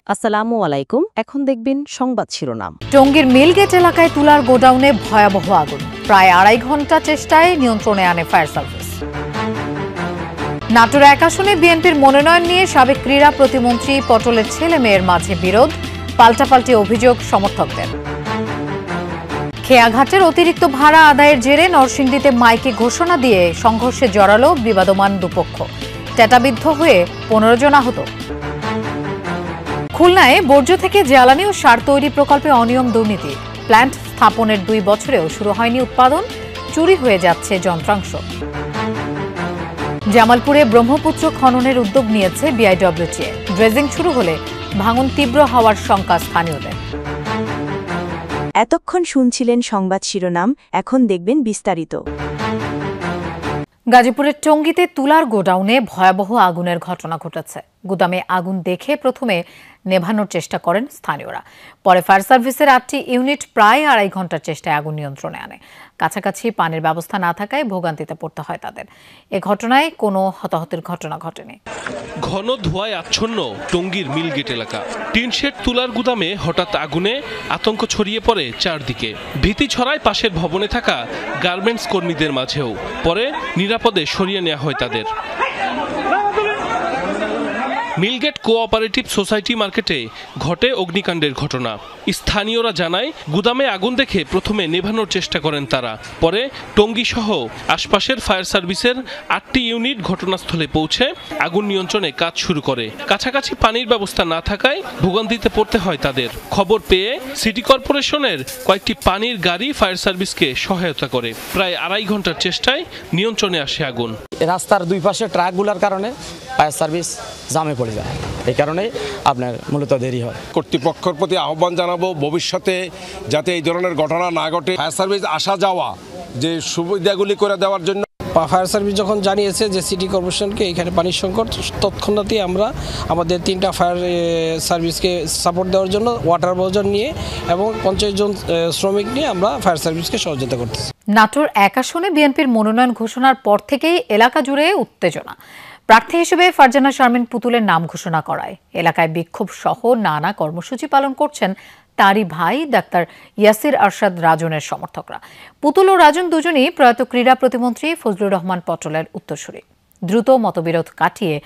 আসসালামু আলাইকুম। এখন দেখবেন সংবাদ শিরোনাম। টঙ্গীর মিলগেট এলাকায় তুলার গোডাউনে ভয়াবহ আগুন, প্রায় 2.5 ঘন্টা চেষ্টায় নিয়ন্ত্রণে আনে ফায়ার সার্ভিস। নাটোর 1 আসনে বিএনপির মনোনয়ন নিয়ে সাবেক ক্রীড়া প্রতিমন্ত্রী পটলের ছেলে মেয়ের মাঝে বিরোধ, পাল্টাপাল্টি অভিযোগ সমর্থকদের। খেয়াঘাটের অতিরিক্ত ভাড়া আদায়ের জেরে নরসিংদীতে মাইকে ঘোষণা দিয়ে সংঘর্ষে জড়ালো বিবাদমান দুপক্ষ, টেটাবিদ্ধ হয়ে 15 জন আহত। খুলনায় বর্জ্য থেকে জ্বালানি ও সার তৈরি প্রকল্পে অনিয়ম দুর্নীতি, প্ল্যান্ট স্থাপনের 2 বছরেও শুরু হয়নি উৎপাদন, চুরি হয়ে যাচ্ছে যন্ত্রাংশ। জামালপুরে ব্রহ্মপুত্র খননের উদ্যোগ নিয়েছে বিআইডব্লিউটিএ, ড্রেজিং শুরু হলে ভাঙন তীব্র হওয়ার শঙ্কা স্থানীয়দের। এতক্ষণ শুনছিলেন সংবাদ শিরোনাম, এখন দেখবেন বিস্তারিত। গাজীপুরের টঙ্গীতে তুলার গোডাউনে ভয়াবহ আগুনের ঘটনা ঘটেছে। গুদামে আগুন দেখে প্রথমে নেভানোর চেষ্টা করেন স্থানীয়রা, পরে ফায়ার সার্ভিসের 8টি ইউনিট প্রায় 2.5 ঘন্টার চেষ্টায় আগুন নিয়ন্ত্রণে আনে। কাছাকাছি পানির ব্যবস্থা না থাকায় ভোগান্তিতে পড়তে হয় তাদের। এ ঘটনায় কোনো হতাহতের ঘটনা ঘটেনি। ঘন ধোঁয়ায় আচ্ছন্ন টঙ্গীর মিলগেট এলাকা। টিনশেড তুলার গুদামে হঠাৎ আগুনে আতঙ্ক ছড়িয়ে পড়ে চারদিকে। ভীতি ছড়ায় পাশের ভবনে থাকা গার্মেন্টস কর্মীদের মাঝেও, পরে নিরাপদে সরিয়ে নেওয়া হয় তাদের। মিলগেট কোঅপারেটিভ সোসাইটি মার্কেটে ঘটে অগ্নিকাণ্ডের ঘটনা। স্থানীয়রা জানায়, গুদামে আগুন দেখে প্রথমে নেভানোর চেষ্টা করেন তারা, পরে টঙ্গী সহ আশপাশের ফায়ার সার্ভিসের 8টি ইউনিট ঘটনাস্থলে পৌঁছে আগুন নিয়ন্ত্রণে কাজ শুরু করে। কাছাকাছি পানির ব্যবস্থা না থাকায় ভোগান্তিতে পড়তে হয় তাদের। খবর পেয়ে সিটি কর্পোরেশনের কয়েকটি পানির গাড়ি ফায়ার সার্ভিসকে সহায়তা করে। প্রায় 2.5 ঘন্টার চেষ্টায় নিয়ন্ত্রণে আসে আগুন। রাস্তার দুই পাশে ট্রাকগুলোর কারণে ফায়ার সার্ভিস জামে পড়ে যায়, এই কারণে আপনার মূলত দেরি হয়। কর্তৃপক্ষের প্রতি আহ্বান জানাবো, ভবিষ্যতে যাতে এই ধরনের ঘটনা না ঘটে, ফায়ার সার্ভিস আসা যাওয়া যে সুবিধাগুলি করে দেওয়ার জন্য। ফায়ার সার্ভিস যখন জানিয়েছে যে সিটি কর্পোরেশনকে এখানে পানির সংকট, তৎক্ষণাৎই আমরা আমাদের 3টা ফায়ার সার্ভিসকে সাপোর্ট দেওয়ার জন্য ওয়াটার বোজার নিয়ে এবং 50 জন শ্রমিক নিয়ে আমরা ফায়ার সার্ভিসকে সহযোগিতা করতেছি। নাটোর 1 আসনে বিএনপির মনোনয়ন ঘোষণার পর থেকেই এলাকা জুড়ে উত্তেজনা। প্রার্থী হিসেবে ফারজানা শারমিন পুতুলের নাম ঘোষণা করায় এলাকায় বিক্ষোভ সহ নানা কর্মসূচি পালন করছেন তারই ভাই ডাক্তার ইয়াসির আরশাদ রাজনের সমর্থকরা। পুতুল ও রাজন দুজনই প্রয়াত ক্রীড়া প্রতিমন্ত্রী ফজলুর রহমান পটলের উত্তরসূরি। দ্রুত মতবিরোধ কাটিয়ে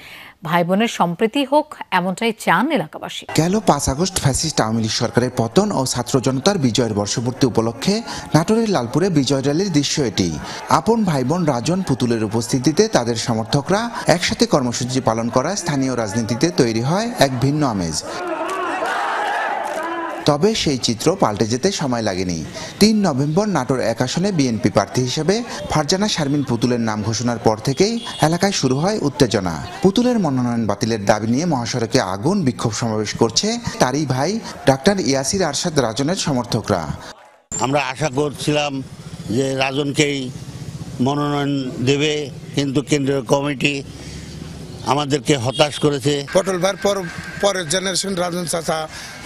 ভাই বোনের সম্প্রীতি হোক, এমনটাই চান এলাকাবাসী। গেল 5 আগস্ট ফ্যাসিস্ট আওয়ামী লীগ সরকারের পতন ও ছাত্র জনতার বিজয়ের বর্ষপূর্তি উপলক্ষে নাটোরের লালপুরে বিজয় র্যালির দৃশ্য এটি। আপন ভাই বোন রাজন পুতুলের উপস্থিতিতে তাদের সমর্থকরা একসাথে কর্মসূচি পালন করায় স্থানীয় রাজনীতিতে তৈরি হয় এক ভিন্ন আমেজ। তবে সেই চিত্র পাল্টে যেতে সময় লাগেনি। 3 নভেম্বর নাটোর 1 আসনে বিএনপি প্রার্থী হিসেবে ফারজানা শারমিন পুতুলের নাম ঘোষণার পর থেকেই এলাকায় শুরু হয় উত্তেজনা। পুতুলের মনোনয়ন বাতিলের দাবি নিয়ে মহাসড়কে আগুন বিক্ষোভ সমাবেশ করছে তারই ভাই ডাক্তার ইয়াসির আরশাদ রাজনের সমর্থকরা। আমরা আশা করছিলাম যে রাজনকেই মনোনয়ন দেবে, কিন্তু কেন্দ্রীয় কমিটি আমাদেরকে হতাশ করেছে। পটল ভাইয়ের পরের জেনারেশন রাজন চাচা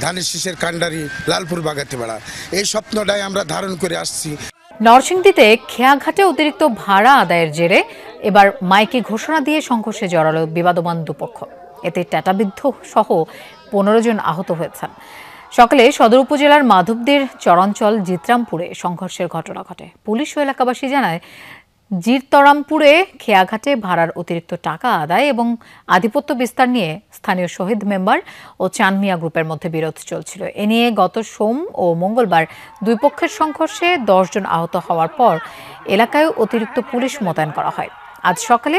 ধানের শীষের কান্ডারি লালপুর বাগাতে বেড়া, এই স্বপ্নটাই আমরা ধারণ করে আসছি। নরসিংদীতে খেয়াঘাটে অতিরিক্ত ভাড়া আদায়ের জেরে এবার মাইকে ঘোষণা দিয়ে সংঘর্ষে জড়ালো বিবাদমান দুপক্ষ। এতে টেটাবিদ্ধ সহ 15 জন আহত হয়েছেন। সকালে সদর উপজেলার মাধবদীর চরাঞ্চল জিতরামপুরে সংঘর্ষের ঘটনা ঘটে। পুলিশ ও এলাকাবাসী জানায়, জিরতরামপুরে খেয়াঘাটে ভাড়ার অতিরিক্ত টাকা আদায় এবং আধিপত্য বিস্তার নিয়ে স্থানীয় শহীদ মেম্বার ও চানমিয়া গ্রুপের মধ্যে বিরোধ চলছিল। এ নিয়ে গত সোম ও মঙ্গলবার দুই পক্ষের সংঘর্ষে 10 জন আহত হওয়ার পর এলাকায় অতিরিক্ত পুলিশ মোতায়েন করা হয়। আজ সকালে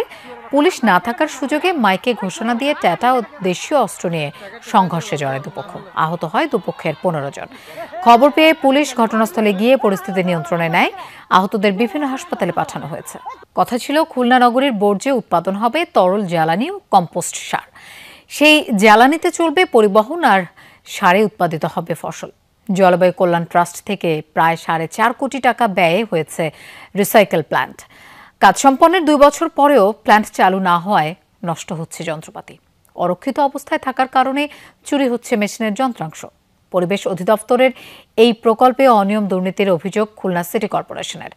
পুলিশ না থাকার সুযোগে মাইকে ঘোষণা দিয়ে ট্যাটা ও দেশীয় অস্ত্র নিয়ে সংঘর্ষে জড়ায় দুপক্ষ। আহত হয় দুপক্ষের 15 জন। খবর পেয়ে পুলিশ ঘটনাস্থলে গিয়ে পরিস্থিতি নিয়ন্ত্রণে নেয়। আহতদের বিভিন্ন হাসপাতালে পাঠানো হয়েছে। কথা ছিল, খুলনা নগরীর বর্জ্যে উৎপাদন হবে তরল জ্বালানি ও কম্পোস্ট সার। সেই জ্বালানিতে চলবে পরিবহন আর সারে উৎপাদিত হবে ফসল। জলবায়ু কল্যাণ ট্রাস্ট থেকে প্রায় 4.5 কোটি টাকা ব্যয়ে হয়েছে রিসাইকেল প্ল্যান্ট। কাজ সম্পন্নের 2 বছর পরেও প্ল্যান্ট চালু না হওয়ায় নষ্ট হচ্ছে যন্ত্রপাতি। অরক্ষিত অবস্থায় থাকার কারণে চুরি হচ্ছে মেশিনের যন্ত্রাংশ। পরিবেশ অধিদপ্তরের এই প্রকল্পে অনিয়ম দুর্নীতির অভিযোগ খুলনা সিটি কর্পোরেশনের।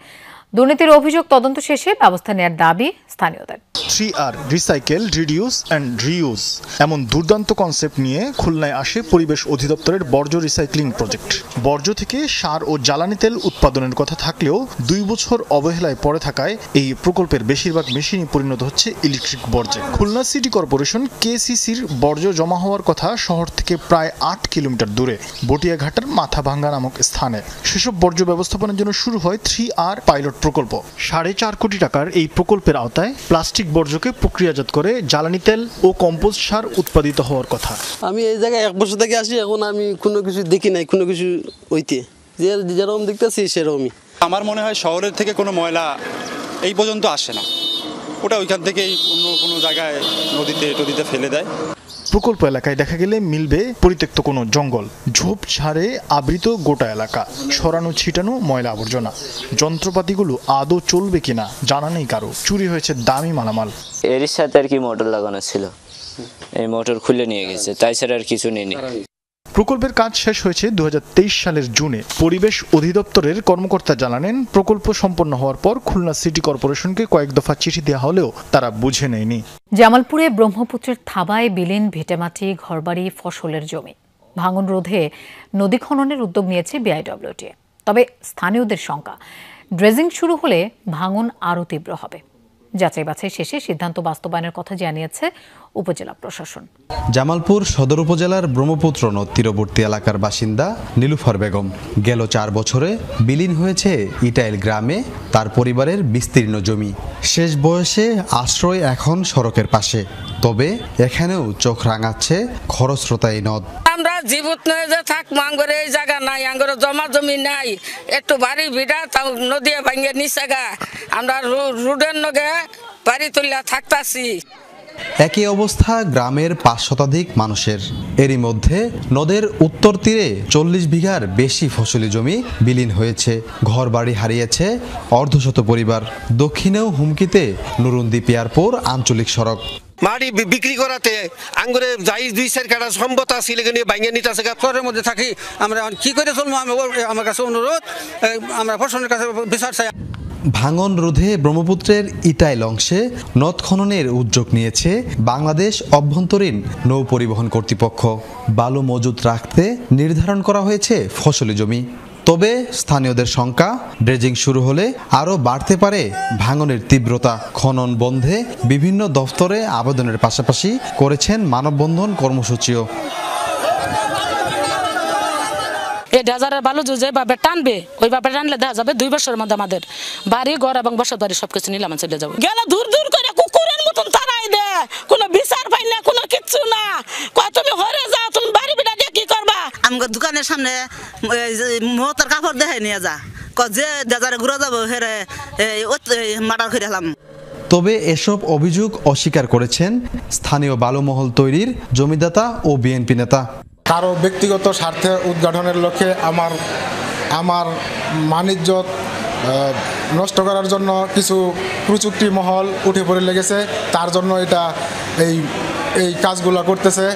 দুর্নীতির অভিযোগ তদন্ত শেষে ব্যবস্থা নেওয়ার দাবি স্থানীয়দের। 3R recycle, reduce and reuse এমন দুর্দান্ত কনসেপ্ট নিয়ে খুলনায় আসে পরিবেশ অধিদপ্তরের বর্জ্য রিসাইক্লিং প্রজেক্ট। বর্জ্য থেকে সার ও জ্বালানি তেল উৎপাদনের কথা থাকলেও 2 বছর অবহেলায় পড়ে থাকায় এই প্রকল্পের বেশিরভাগ মেশিনই পরিণত হচ্ছে ইলেকট্রিক বর্জ্যে। খুলনা সিটি কর্পোরেশন KCCর বর্জ্য জমা হওয়ার কথা শহর থেকে প্রায় 8 কিলোমিটার দূরে বটিয়াঘাটার মাথাভাঙ্গা নামক স্থানে। সেসব বর্জ্য ব্যবস্থাপনার জন্য শুরু হয় 3R পাইলট প্রকল্প। 4.5 কোটি টাকার এই প্রকল্পের আওতায় প্লাস্টিক বর্জ্যকে প্রক্রিয়াজাত করে জ্বালানি তেল ও কম্পোস্ট সার উৎপাদিত হওয়ার কথা। আমি এই জায়গায় 1 বছর থেকে আসি, এখন আমি কোনো কিছু দেখি নাই, কোনো কিছু হইতে যেরকম দেখতেছি সেরকমই। আমার মনে হয় শহরের থেকে কোনো ময়লা এই পর্যন্ত আসে না, ওটা ওইখান থেকেই অন্য কোনো জায়গায় নদীতে ফেলে দেয়। প্রকল্প এলাকায় দেখা গেলে মিলবে পরিত্যক্ত কোনো জঙ্গল, ঝোপঝাড়ে আবৃত গোটা এলাকা, সরানো ছিটানো ময়লা আবর্জনা। যন্ত্রপাতিগুলো আদৌ চলবে কিনা জানা নেই কারো। চুরি হয়েছে দামি মালামাল। এর সাথে আর কি মোটর লাগানো ছিল, এই মোটর খুলে নিয়ে গেছে, তাই ছাড়া আর কিছু নেই। প্রকল্পের কাজ শেষ হয়েছে 2023 সালের জুনে। পরিবেশ অধিদপ্তরের কর্মকর্তা জানালেন, প্রকল্প সম্পন্ন হওয়ার পর খুলনা সিটি কর্পোরেশনকে কয়েক দফা চিঠি দেওয়া হলেও তারা বুঝে নেয়নি। জামালপুরে ব্রহ্মপুত্রের থাবায় বিলীন ভিটেমাটি, ঘরবাড়ি, ফসলের জমি। ভাঙন রোধে নদী খননের উদ্যোগ নিয়েছে BIWTA। তবে স্থানীয়দের শঙ্কা, ড্রেজিং শুরু হলে ভাঙন আরও তীব্র হবে। যাচাই বাছাই শেষে সিদ্ধান্ত বাস্তবায়নের কথা জানিয়েছে উপজেলা প্রশাসন। জামালপুর সদর উপজেলার ব্রহ্মপুত্র নদ তীরবর্তী এলাকার বাসিন্দা নীলুফার বেগম। গেল 4 বছরে বিলীন হয়েছে ইটাইল গ্রামে তার পরিবারের বিস্তীর্ণ জমি। শেষ বয়সে আশ্রয় এখন সড়কের পাশে, তবে এখানেও চোখ রাঙাচ্ছে খরস্রোতা এই নদ। আমরা জীবত নয় যে থাকবো, আঙ্গরে এই জায়গা নাই, আঙ্গরে জমা জমি নাই, একটু বাড়ি ভিড়া তাও নদী ভাঙ্গে নিচে গা, আমরা রোডের নগে বাড়ি তুলিয়া থাকতাছি। একই অবস্থা গ্রামের 5 শতাধিক মানুষের। এরই মধ্যে নদের উত্তর তীরে 40 বিঘার বেশি ফসলি জমি বিলীন হয়েছে, ঘর বাড়ি হারিয়েছে অর্ধশত পরিবার। দক্ষিণেও হুমকিতে নুরুন্দি পিয়ারপুর আঞ্চলিক সড়ক। মাটি বিক্রি করাতে আঙ্গুরে যাই 2-4 কাটা সম্পত্তি ছিল নিয়ে ভাঙিয়ে নিতে আছে। ঘরের মধ্যে থাকি, আমরা কি করে চলবো? আমার কাছে অনুরোধ, আমরা প্রশাসনের কাছে বিচার চাই। ভাঙন রোধে ব্রহ্মপুত্রের ইটাইল অংশে নদ খননের উদ্যোগ নিয়েছে বাংলাদেশ অভ্যন্তরীণ নৌ পরিবহন কর্তৃপক্ষ। বালু মজুত রাখতে নির্ধারণ করা হয়েছে ফসলি জমি। তবে স্থানীয়দের শঙ্কা, ড্রেজিং শুরু হলে আরও বাড়তে পারে ভাঙনের তীব্রতা। খনন বন্ধে বিভিন্ন দফতরে আবেদনের পাশাপাশি করেছেন মানববন্ধন কর্মসূচিও। এই ডেজারের বালু যেভাবে টানবে, ওইভাবে টানলে দেখা যাবে 2 বছরের মধ্যে আমাদের বাড়ি ঘর এবং বসত বাড়ি সবকিছু নিলামে চলে যাবো। গেলে দূর দূর করে কুকুরের মতন তারাই দে, কোনো বিচার পাই না, কোনো কিচ্ছু না। তুমি হরে যাও, তুমি বাড়ি বিড়া দিয়ে কি করবা? আমার দোকানের সামনে মহতার কাপড় দেখাই নিয়ে যা, যে ডেজারে ঘুরে যাবো হেরে মার্ডার করে হলাম। তবে এসব অভিযোগ অস্বীকার করেছেন স্থানীয় বালুমহল তৈরির জমিদাতা ও বিএনপি নেতা। কারো ব্যক্তিগত স্বার্থের উদ্ঘাটনের লক্ষ্যে আমার মানিজ্যত নষ্ট করার জন্য কিছু প্রযুক্তি মহল উঠে পড়ে লেগেছে, তার জন্য এই কাজগুলো করতেছে।